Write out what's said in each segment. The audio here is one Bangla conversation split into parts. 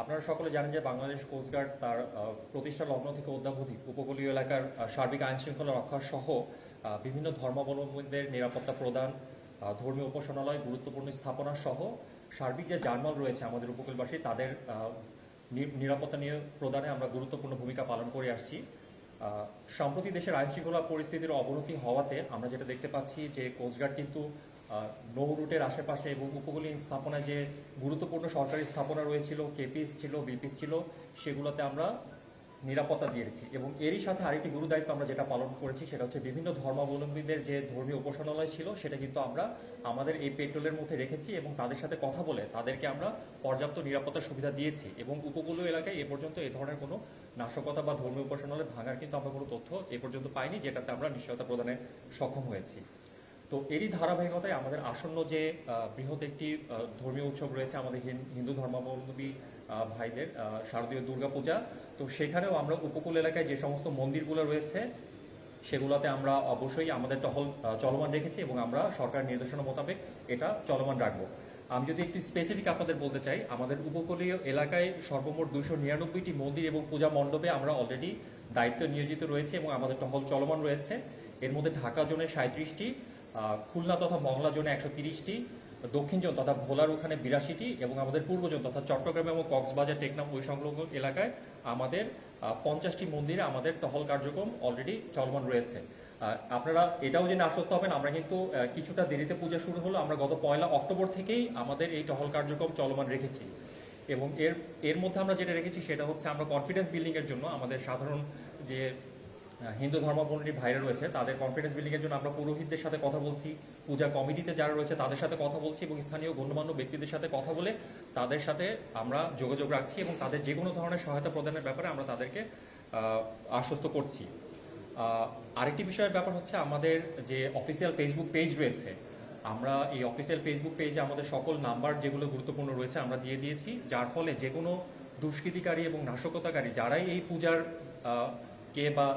আপনারা সকলে জানেন যে বাংলাদেশ কোস্টগার্ড তার প্রতিষ্ঠা লগ্ন থেকে অদ্যাবধি উপকূলীয় এলাকার সার্বিক আইন শৃঙ্খলা রক্ষা সহ বিভিন্ন ধর্মাবলম্বীদের নিরাপত্তা প্রদান, ধর্মীয় উপাসনালয়, গুরুত্বপূর্ণ স্থাপনা সহ সার্বিক যে জানমাল রয়েছে আমাদের উপকূলবাসী তাদের নিরাপত্তা নিয়ে প্রদানে আমরা গুরুত্বপূর্ণ ভূমিকা পালন করে আসছি। সম্প্রতি দেশের আইন শৃঙ্খলা পরিস্থিতির অবনতি হওয়াতে আমরা যেটা দেখতে পাচ্ছি যে কোস্টগার্ড কিন্তু নৌ রুটের আশেপাশে এবং উপকূলীয় স্থাপনায় যে গুরুত্বপূর্ণ সরকারি স্থাপনা রয়েছিল, কেপিস ছিল, বিপিস ছিল, সেগুলোতে আমরা নিরাপত্তা দিয়েছি। এবং এরই সাথে আরেকটি গুরু দায়িত্ব আমরা যেটা পালন করেছি সেটা হচ্ছে বিভিন্ন ধর্মাবলম্বীদের যে ধর্মীয় উপাসনালয় ছিল সেটা কিন্তু আমরা আমাদের এই পেট্রোলের মধ্যে রেখেছি এবং তাদের সাথে কথা বলে তাদেরকে আমরা পর্যাপ্ত নিরাপত্তার সুবিধা দিয়েছি। এবং উপকূলীয় এলাকায় এ পর্যন্ত এ ধরনের কোনো নাশকতা বা ধর্মীয় উপাসনালয় ভাঙার কিন্তু আমরা কোনো তথ্য এ পর্যন্ত পাইনি, যেটাতে আমরা নিশ্চয়তা প্রদানে সক্ষম হয়েছি। তো এরই ধারাবাহিকতায় আমাদের আসন্ন যে বৃহৎ একটি ধর্মীয় উৎসব রয়েছে আমাদের হিন্দু ধর্মাবলম্বী ভাইদের, শারদীয় দুর্গাপূজা, তো সেখানেও আমরা উপকূল এলাকায় যে সমস্ত মন্দিরগুলো রয়েছে সেগুলোতে আমরা অবশ্যই আমাদের টহল চলমান রেখেছি এবং আমরা সরকার নির্দেশনা মোতাবেক এটা চলমান রাখবো। আমি যদি একটু স্পেসিফিক আপনাদের বলতে চাই, আমাদের উপকূলীয় এলাকায় সর্বমোট 299টি মন্দির এবং পূজা মণ্ডপে আমরা অলরেডি দায়িত্ব নিয়োজিত রয়েছে এবং আমাদের টহল চলমান রয়েছে। এর মধ্যে ঢাকা জোনে 37টি, খুলনা তথা মংলা জোনে 130টি, দক্ষিণ জোন তথা ভোলার ওখানে 82টি এবং আমাদের পূর্ব জোন তথা চট্টগ্রাম এবং কক্সবাজার, টেকনাফ ওই সংলগ্ন এলাকায় আমাদের 50টি মন্দিরে আমাদের টহল কার্যক্রম অলরেডি চলমান রয়েছে। আপনারা এটাও জেনে আশ্বস্ত হবেন, আমরা কিন্তু কিছুটা দেরিতে পূজা শুরু হলো, আমরা গত 1 অক্টোবর থেকেই আমাদের এই টহল কার্যক্রম চলমান রেখেছি। এবং এর মধ্যে আমরা যেটা রেখেছি সেটা হচ্ছে আমরা কনফিডেন্স বিল্ডিং এর জন্য আমাদের সাধারণ যে হিন্দু ধর্মাবলম্বী ভাইরা রয়েছে তাদের কনফিডেন্স বিল্ডিং এর জন্য আমরা পুরোহিতদের সাথে কথা বলছি, পূজা কমিটিতে যারা রয়েছে তাদের সাথে কথা বলছি এবং স্থানীয় গণ্যমান্য ব্যক্তিদের সাথে কথা বলে তাদের সাথে আমরা যোগাযোগ রাখছি এবং তাদের যে কোনো ধরনের সহায়তা প্রদানের ব্যাপারে আমরা তাদেরকে আশ্বস্ত করছি। আরেকটি বিষয়ের ব্যাপার হচ্ছে আমাদের যে অফিসিয়াল ফেসবুক পেজ রয়েছে, আমরা এই অফিসিয়াল ফেসবুক পেজে আমাদের সকল নাম্বার যেগুলো গুরুত্বপূর্ণ রয়েছে আমরা দিয়ে দিয়েছি, যার ফলে যে কোনো দুষ্কৃতিকারী এবং নাশকতাকারী যারাই এই পূজার কে বা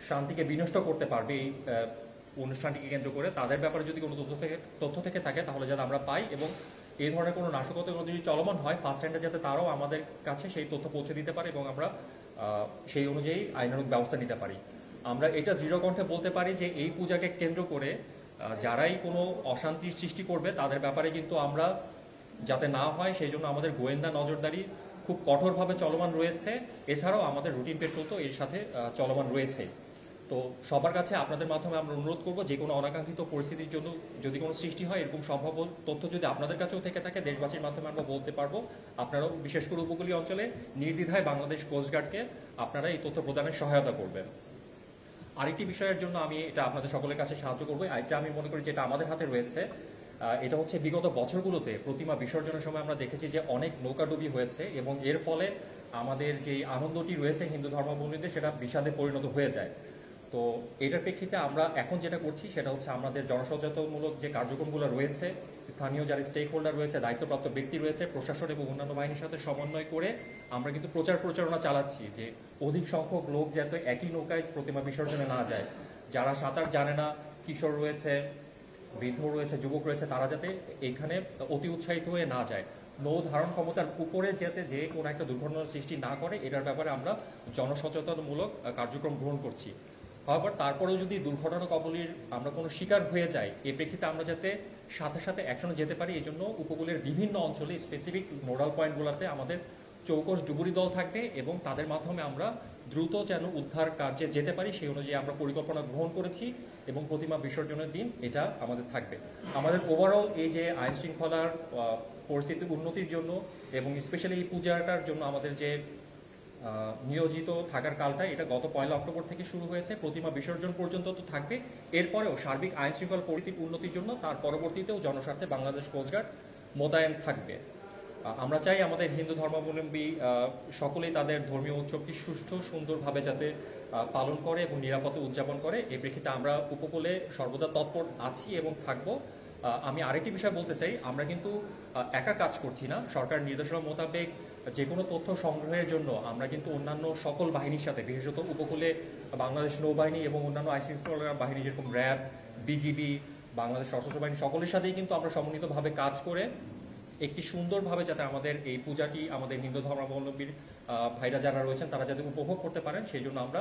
শান্তিকে বিনষ্ট করতে পারবে এই অনুষ্ঠানটিকে কেন্দ্র করে, তাদের ব্যাপারে যদি কোনো তথ্য থেকে থাকে তাহলে যাতে আমরা পাই এবং এই ধরনের কোনো নাশকতা যদি চলমান হয় ফার্স্ট হ্যান্ডে যাতে তারাও আমাদের কাছে সেই তথ্য পৌঁছে দিতে পারে এবং আমরা সেই অনুযায়ী আইনানুগ ব্যবস্থা নিতে পারি। আমরা এটা দৃঢ়কণ্ঠে বলতে পারি যে এই পূজাকে কেন্দ্র করে যারাই কোনো অশান্তির সৃষ্টি করবে তাদের ব্যাপারে কিন্তু আমরা যাতে না হয় সেই জন্য আমাদের গোয়েন্দা নজরদারি খুব কঠোরভাবে চলমান রয়েছে। এছাড়াও আমাদের রুটিন পেট্রোল তো এর সাথে চলমান রয়েছে। তো সবার কাছে আপনাদের মাধ্যমে আমরা অনুরোধ করব যে কোনো অনাকাঙ্ক্ষিত পরিস্থিতির জন্য যদি কোনো সৃষ্টি হয় এরকম সম্ভাব্য তথ্য যদি আপনাদের কাছেও থেকে থাকে দেশবাসীর মাধ্যমে আমরা বলতে পারবো। আপনারাও বিশেষ করে উপকূলীয় অঞ্চলে নির্দ্বিধায় বাংলাদেশ কোস্টগার্ডকে আপনারা এই তথ্য প্রদানের সহায়তা করবেন। আরেকটি বিষয়ের জন্য আমি এটা আপনাদের সকলের কাছে সাহায্য করবো, এটা আমি মনে করি যেটা আমাদের হাতে রয়েছে, এটা হচ্ছে বিগত বছরগুলোতে প্রতিমা বিসর্জনের সময় আমরা দেখেছি যে অনেক নৌকাডুবি হয়েছে এবং এর ফলে আমাদের যে আনন্দটি রয়েছে হিন্দু ধর্মাবলম্বীদের সেটা বিষাদে পরিণত হয়ে যায়। তো এটার প্রেক্ষিতে আমরা এখন যেটা করছি সেটা হচ্ছে আমাদের জনসচেতনমূলক যে কার্যক্রমগুলো রয়েছে, স্থানীয় যারা স্টেক হোল্ডার রয়েছে, দায়িত্বপ্রাপ্ত ব্যক্তি রয়েছে, প্রশাসন এবং অন্যান্য বাহিনীর সাথে সমন্বয় করে আমরা কিন্তু প্রচারণা চালাচ্ছি যে অধিক সংখ্যক লোক যাতে একই নৌকায় প্রতিমা বিসর্জনে না যায়। যারা সাঁতার জানে না, কিশোর রয়েছে, বৃদ্ধ রয়েছে, যুবক রয়েছে, তারা যাতে এখানে অতি উৎসাহিত হয়ে না যায়, নৌ ধারণ ক্ষমতার উপরে যাতে যে কোনো একটা দুর্ঘটনার সৃষ্টি না করে, এটার ব্যাপারে আমরা জনসচেতনমূলক কার্যক্রম গ্রহণ করছি। আবার তারপরেও যদি দুর্ঘটনা কবলীর আমরা কোনো শিকার হয়ে যাই, এ প্রেক্ষিতে আমরা যাতে সাথে সাথে অ্যাকশনে যেতে পারি, এই জন্য উপকূলের বিভিন্ন অঞ্চলে স্পেসিফিক নোডাল পয়েন্টগুলোতে আমাদের চৌকস ডুবুরি দল থাকবে এবং তাদের মাধ্যমে আমরা দ্রুত যেন উদ্ধার কার্যে যেতে পারি সেই অনুযায়ী আমরা পরিকল্পনা গ্রহণ করেছি এবং প্রতিমা বিসর্জনের দিন এটা আমাদের থাকবে। আমাদের ওভারঅল এই যে আইন শৃঙ্খলার পরিস্থিতির উন্নতির জন্য এবং স্পেশালি এই পূজাটার জন্য আমাদের যে নিয়োজিত থাকার কালটা, এটা গত 1 অক্টোবর থেকে শুরু হয়েছে, প্রতিমা বিসর্জন পর্যন্ত তো থাকবে। এরপরেও সার্বিক আইন শৃঙ্খলা পরিস্থিতির উন্নতির জন্য তার পরবর্তীতেও জনস্বার্থে বাংলাদেশ কোস্টগার্ড মোতায়েন থাকবে। আমরা চাই আমাদের হিন্দু ধর্মাবলম্বী সকলেই তাদের ধর্মীয় উৎসবটি সুষ্ঠু সুন্দরভাবে যাতে পালন করে এবং নিরাপদে উদযাপন করে। এই প্রেক্ষিতে আমরা উপকূলে সর্বদা তৎপর আছি এবং থাকবো। আমি আরেকটি বিষয় বলতে চাই, আমরা কিন্তু একা কাজ করছি না। সরকার নির্দেশনা মোতাবেক যে কোনো তথ্য সংগ্রহের জন্য আমরা কিন্তু অন্যান্য সকল বাহিনীর সাথে, বিশেষত উপকূলে বাংলাদেশ নৌবাহিনী এবং অন্যান্য আইনশৃঙ্খলা বাহিনী যেরকম র্যাব, বিজিবি, বাংলাদেশ সশস্ত্র বাহিনী সকলের সাথেই কিন্তু আমরা সমন্বিতভাবে কাজ করে একটি সুন্দরভাবে যাতে আমাদের এই পূজাটি আমাদের হিন্দু ধর্মাবলম্বীর ভাইরা যারা রয়েছেন তারা যাতে উপভোগ করতে পারেন সেই জন্য আমরা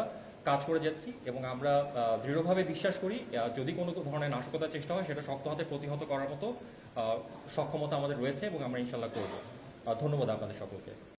কাজ করে যাচ্ছি এবং আমরা দৃঢ়ভাবে বিশ্বাস করি যদি কোনো ধরনের নাশকতার চেষ্টা হয় সেটা শক্ত হাতে প্রতিহত করার মতো সক্ষমতা আমাদের রয়েছে এবং আমরা ইনশাল্লাহ করব। ধন্যবাদ আপনাদের সকলকে।